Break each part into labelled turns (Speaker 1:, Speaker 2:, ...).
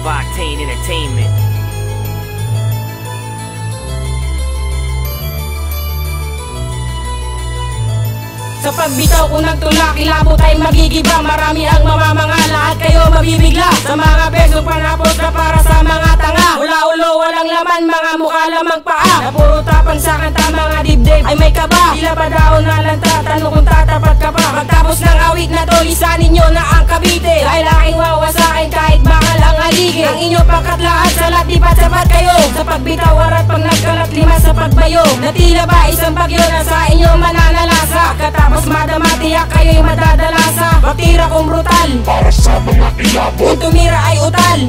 Speaker 1: of Octane Entertainment.
Speaker 2: Sa pagbitaw ko ng tula, kilabot ay magigiba. Marami ang mamamangala at kayo mabibigla sa mga beso panapos na para sa mga tanga. Mula ulo walang laman, mga mukha lamang paa. Na puro tapang sa kanta, mga dibdib ay may kaba. Tila pa daon na lanta, tanong kung tatapat ka pa. Magtapos ng awit na to, lisanin nyo na ang Cavite. Dahil aking wawasakin kahit bakal ang aligid. Ang inyo pangkatlaan sa lahat, di ba't sapat kayo? Sa pagbitaw at pag nagkalat lima sa pagbayo. Na tila ba isang bagyo na sa inyo mananalasa. Katapos madama, tiyak kayo'y madadalasa. Batira kong brutal
Speaker 3: para sa mga ilabot.
Speaker 2: Kung tumira ay utal,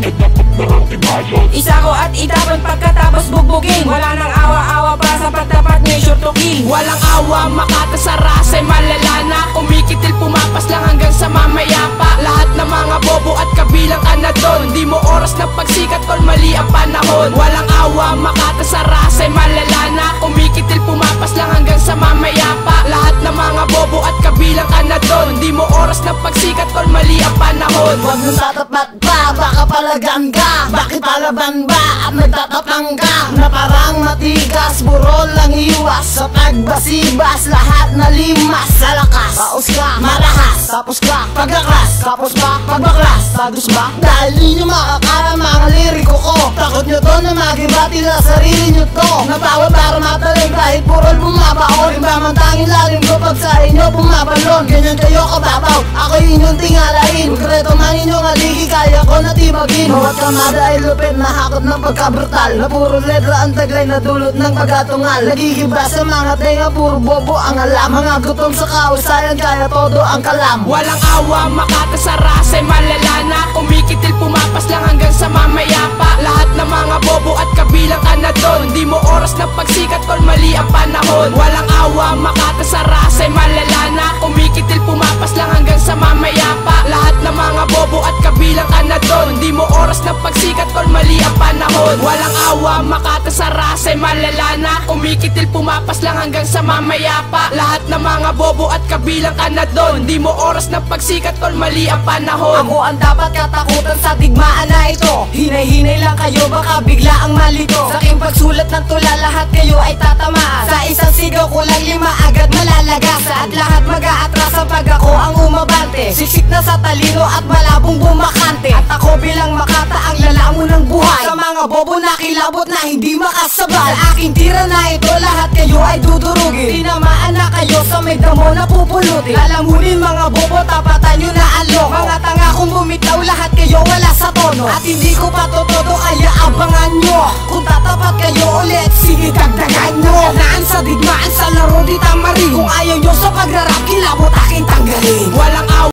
Speaker 2: isa ko at itapon pagkatapos bugbugin. Wala nang awa-awa pa sa pagtapat nyo'y sure to kill.
Speaker 4: Walang awa, makata sa rasa'y malalana. Kumikitil, pumapas lang hanggang sa mamaya pa. Lahat ng mga bobo at kabilang ka na doon. Di mo oras ng pagsikat tol, mali ang panahon. Walang awa, makata sa rasa'y malalana. Kumikitil, pumapas lang hanggang sa mamaya pa. Lahat ng mga bobo at kabilang ka na doon. Di mo oras ng pagsikat tol, mali ang panahon.
Speaker 5: Huwag mong tatapat pa, baka palagan ka. Bakit palaban ba at nagtatapang ka? Na parang matigas, burol lang iwas. Sa pagbasibas, lahat na limas. Sa lakas, paus ka, marahas. Tapos ka, paglakas, tapos pa, pagbaklas. Tagos ba? Dahil di nyo makakala mga liriko ko. Takot nyo to na maging bati na sarili nyo to. Napawal para matalim kahit burol bumabaon. Imamantangin lalim ko pag sa inyo bumabalon. Ganyan kayo kababaw, ako'y inyong tingalain. Konkreto man inyong aligi, kaya ko natibagin. Bawat kamada ay lupit na hakot ng pagkabrutal. Na puro letra ang taglay na dulot ng pagkatungal. Nagigiba sa mga tenga, puro bobo ang alam. Mga gutom sa kausayan, kaya todo ang kalam.
Speaker 4: Walang awa, makata sa rasa'y malalana. Kumikitil, pumapas lang hanggang sa mamaya pa. Lahat ng mga bobo at kabilang ka na doon. Di mo oras ng pagsikat tol, mali ang panahon. Walang awa, makata sa rasa'y malalana. Kumikitil, pumapas lang hanggang sa mamaya pa. Lahat ng mga bobo at kabilang ka na doon. Di mo oras ng pagsikat tol, mali ang panahon. Walang awa, makata sa rasa'y malalana. Kumikitil, pumapas lang hanggang sa mamaya pa. Lahat ng mga bobo at kabilang ka na doon. Di mo oras ng pagsikat tol, mali ang panahon.
Speaker 2: Ako ang dapat katakutan sa digmaan na ito. Hinay-hinay lang kayo, baka bigla ang malito. Sa aking pagsulat ng tula, lahat kayo ay tatamaan. Sa isang sigaw ko lang lima agad malalagasa. At lahat mag-aatrasa pag ako ang umabante. Siksik na sa talino at malabong bumakante. At ako bilang makata ang lalamo ng buhay. Sa mga bobo na kilabot na hindi makasabay. Sa aking tira na ito, lahat kayo ay dudurugin. Tinamaan na kayo sa may damo na pupulutin. Lalamunin mga bobo, tapatan nyo na ang loko. Mga tanga kung bumitaw, lahat kayo wala sa tono. At hindi ko pa totodo, kaya abangan nyo. Kung tatapat kayo ulit, sige dagdagan nyo. Naan sa digmaan, sa laro di tamari. Kung ayaw nyo sa pagrarap, kilabot aking tanggalin.
Speaker 4: Walang awa.